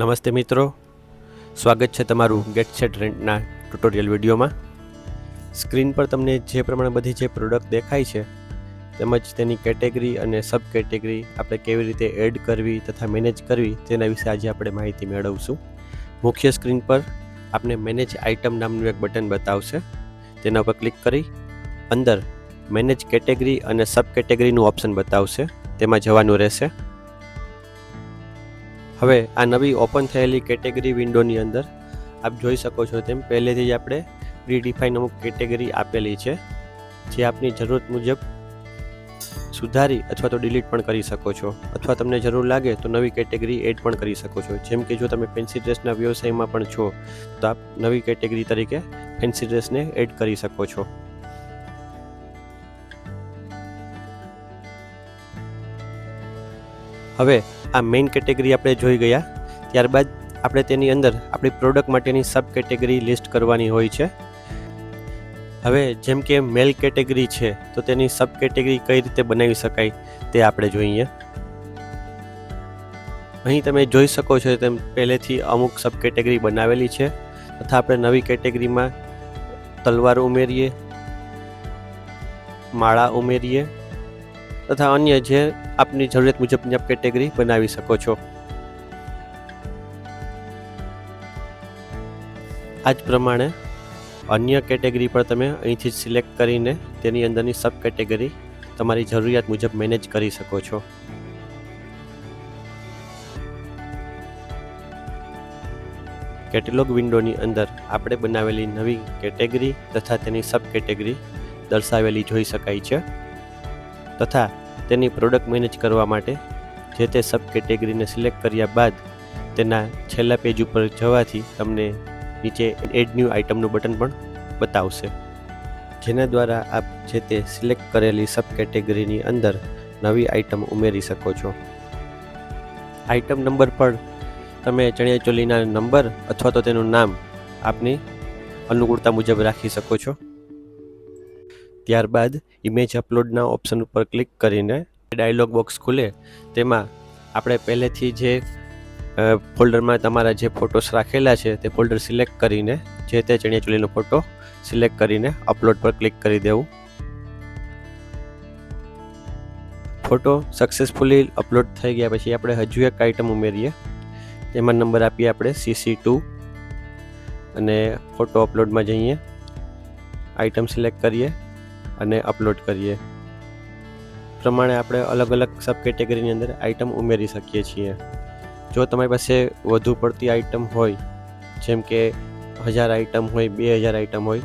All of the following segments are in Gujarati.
નમસ્તે મિત્રો, સ્વાગત છે તમારું ગેટ સેટ રેન્ટના ટ્યુટોરિયલ વિડીયોમાં। સ્ક્રીન પર તમને જે પ્રમાણે બધી જે પ્રોડક્ટ દેખાય છે તેમજ તેની કેટેગરી અને સબ કેટેગરી આપણે કેવી રીતે એડ કરવી તથા મેનેજ કરવી તેના વિશે આજે આપણે માહિતી મેળવશું। મુખ્ય સ્ક્રીન પર આપણે મેનેજ આઇટમ નામનું એક બટન બતાવશે, તેના પર ક્લિક કરી અંદર મેનેજ કેટેગરી અને સબ કેટેગરીનું ઓપ્શન બતાવશે, તેમાં જવાનું રહેશે। હવે આ નવી ઓપન થયેલી કેટેગરી વિન્ડોની અંદર આપ જોઈ શકો છો તેમ પહેલેથી જ આપણે પ્રીડિફાઇન અમુક કેટેગરી આપેલી છે, જે આપની જરૂરત મુજબ સુધારી અથવા તો ડિલીટ પણ કરી શકો છો, અથવા તમને જરૂર લાગે તો નવી કેટેગરી એડ પણ કરી શકો છો। જેમ કે જો તમે ફેન્સી ડ્રેસના વ્યવસાયમાં પણ છો તો આપ નવી કેટેગરી તરીકે ફેન્સી ડ્રેસને એડ કરી શકો છો। હવે આ મેઇન કેટેગરી આપણે જોઈ ગયા, ત્યારબાદ આપણે તેની અંદર આપણી પ્રોડક્ટ માટેની સબ કેટેગરી લિસ્ટ કરવાની હોય છે। હવે જેમ કે મેલ કેટેગરી છે તો તેની સબ કેટેગરી કઈ રીતે બનાવી શકાય તે આપણે જોઈએ। અહીં તમે જોઈ શકો છો તેમ પહેલેથી અમુક સબ કેટેગરી બનાવેલી છે, તથા આપણે નવી કેટેગરીમાં તલવાર ઉમેરીએ, માળા ઉમેરીએ તથા અન્ય જે આપની જરૂરિયાત મુજબની આપ કેટેગરી બનાવી શકો છો। આ જ પ્રમાણે અન્ય કેટેગરી પર તમે અહીંથી સિલેક્ટ કરીને તેની અંદરની સબ કેટેગરી તમારી જરૂરિયાત મુજબ મેનેજ કરી શકો છો। કેટલોગ વિન્ડોની અંદર આપણે બનાવેલી નવી કેટેગરી તથા તેની સબ કેટેગરી દર્શાવેલી જોઈ શકાય છે, તથા તેની પ્રોડક્ટ મેનેજ કરવા માટે જે તે સબ કેટેગરીને સિલેક્ટ કર્યા બાદ તેના છેલ્લા પેજ ઉપર જવાથી તમને નીચે એડ ન્યૂ આઇટમનું બટન પણ બતાવશે, જેના દ્વારા આપ જે તે સિલેક્ટ કરેલી સબ કેટેગરીની અંદર નવી આઇટમ ઉમેરી શકો છો। આઇટમ નંબર પર તમે ચણિયાચોલીના નંબર અથવા તો તેનું નામ આપની અનુકૂળતા મુજબ રાખી શકો છો। ત્યારબાદ ઇમેજ અપલોડના ઓપ્શન ઉપર ક્લિક કરીને ડાયલોગ બોક્સ ખુલે, તેમાં આપણે પહેલેથી જે ફોલ્ડરમાં તમારા જે ફોટોસ રાખેલા છે તે ફોલ્ડર સિલેક્ટ કરીને જે તે ચણિયાચોલીનો ફોટો સિલેક્ટ કરીને અપલોડ પર ક્લિક કરી દેવું। ફોટો સક્સેસફુલી અપલોડ થઈ ગયા પછી આપણે હજુ એક આઇટમ ઉમેરીએ, તેમાં નંબર આપીએ આપણે CC2 અને ફોટો અપલોડમાં જઈએ, આઇટમ સિલેક્ટ કરીએ અને અપલોડ કરીએ। પ્રમાણે આપણે અલગ અલગ સબ કેટેગરીની અંદર આઇટમ ઉમેરી શકીએ છીએ। જો તમારી પાસે વધુ પડતી આઇટમ હોય, જેમ કે 1000 આઇટમ હોય, 2000 આઇટમ હોય,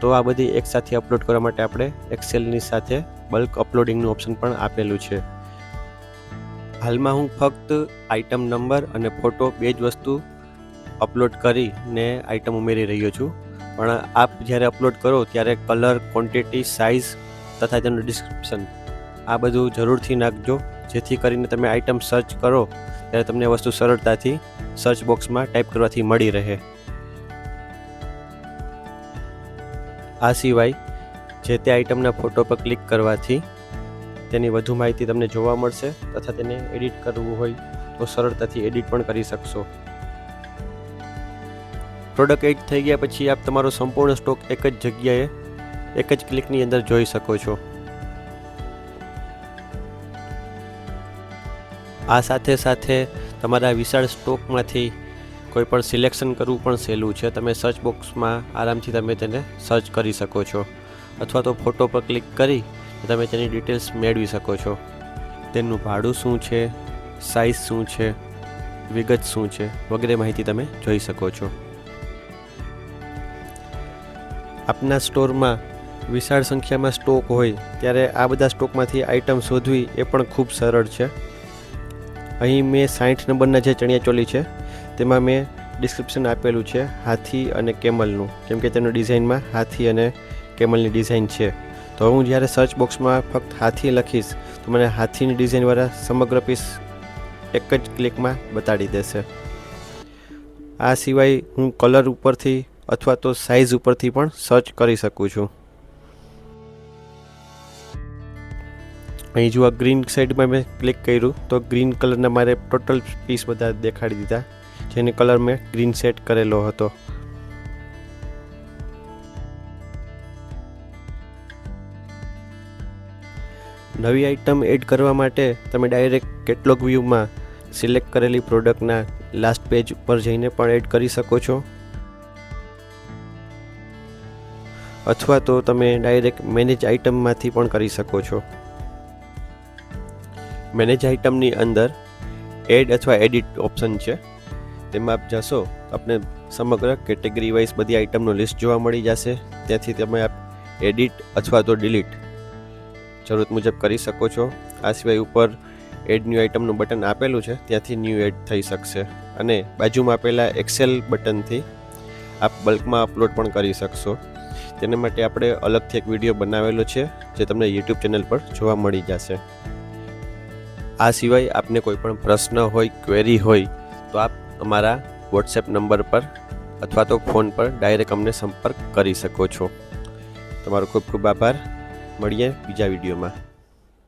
તો આ બધી એકસાથે અપલોડ કરવા માટે આપણે એક્સેલની સાથે બલ્ક અપલોડિંગનું ઓપ્શન પણ આપેલું છે। હાલમાં હું ફક્ત આઇટમ નંબર અને ફોટો બે જ વસ્તુ અપલોડ કરીને આઇટમ ઉમેરી રહ્યો છું, પણ આપ જ્યારે અપલોડ કરો ત્યારે કલર, ક્વોન્ટિટી, સાઇઝ તથા તેનું ડિસ્ક્રિપ્શન આ બધું જરૂરથી નાખજો, જેથી કરીને તમે આઇટમ સર્ચ કરો ત્યારે તમને વસ્તુ સરળતાથી સર્ચ બોક્સમાં ટાઈપ કરવાથી મળી રહે। આ સિવાય જે તે આઇટમના ફોટો પર ક્લિક કરવાથી તેની વધુ માહિતી તમને જોવા મળશે, તથા તેને એડિટ કરવું હોય તો સરળતાથી એડિટ પણ કરી શકશો। પ્રોડક્ટ એડ થઈ ગયા પછી આપ તમારો સંપૂર્ણ સ્ટોક એક જ જગ્યાએ એક જ ક્લિકની અંદર જોઈ શકો છો। આ સાથે સાથે તમારા વિશાળ સ્ટોકમાંથી કોઈ પણ સિલેક્શન કરવું પણ સહેલું છે। તમે સર્ચ બોક્સમાં આરામથી તમે તેને સર્ચ કરી શકો છો, અથવા તો ફોટો પર ક્લિક કરી તમે તેની ડિટેલ્સ મેળવી શકો છો। તેનું ભાડું શું છે, સાઇઝ શું છે, વિગત શું છે વગેરે માહિતી તમે જોઈ શકો છો। આપના સ્ટોરમાં વિશાળ સંખ્યામાં સ્ટોક હોય ત્યારે આ બધા સ્ટોકમાંથી આઇટમ શોધવી એ પણ ખૂબ સરળ છે। અહીં મેં 60 નંબરના જે ચણિયાચોલી છે તેમાં મેં ડિસ્ક્રિપ્શન આપેલું છે હાથી અને કેમલનું, કેમ કે તેનું ડિઝાઇનમાં હાથી અને કેમલની ડિઝાઇન છે। તો હું જ્યારે સર્ચ બોક્સમાં ફક્ત હાથી લખીશ તો મને હાથીની ડિઝાઇનવાળા સમગ્ર પીસ એક જ ક્લિકમાં બતાડી દેશે। આ સિવાય હું કલર ઉપરથી અથવા તો સાઇઝ ઉપરથી પણ સર્ચ કરી શકું છું। અહીં જો આ ગ્રીન સાઈડમાં મેં ક્લિક કર્યું તો ગ્રીન કલરના મારે ટોટલ પીસ બધા દેખાડી દીધા, જેને કલર મેં ગ્રીન સેટ કરેલો હતો. નવી આઇટમ એડ કરવા માટે તમે ડાયરેક્ટ કેટલોગ વ્યૂમાં સિલેક્ટ કરેલી પ્રોડક્ટના લાસ્ટ પેજ ઉપર જઈને પણ એડ કરી શકો છો, અથવા તો તમે ડાયરેક્ટ મેનેજ આઇટમમાંથી પણ કરી શકો છો. મેનેજ આઇટમની અંદર એડ અથવા એડિટ ઓપ્શન છે. તેમાં આપ જશો આપને સમગ્ર કેટેગરી વાઇઝ બધી આઇટમનો લિસ્ટ જોવા મળી જશે. ત્યાંથી તમે આપ એડિટ અથવા તો ડિલીટ જરૂરત મુજબ કરી શકો છો. આ સિવાય ઉપર એડ ન્યૂ આઇટમનું બટન આપેલું છે, ત્યાંથી ન્યૂ એડ થઈ શકશે. અને બાજુમાં આપેલા એક્સેલ બટનથી આપ બલ્કમાં અપલોડ પણ કરી શકશો. તેના માટે આપણે અલગથી એક વિડીયો બનાવેલો છે, જે તમને યુટ્યુબ ચેનલ પર જોવા મળી જશે. આ સિવાય આપને કોઈ પણ પ્રશ્ન હોય, ક્વેરી હોય તો આપ અમારા વોટ્સએપ નંબર પર અથવા તો ફોન પર ડાયરેક્ટ અમને સંપર્ક કરી શકો છો. તમારો ખૂબ ખૂબ આભાર. મળીએ બીજા વિડીયોમાં.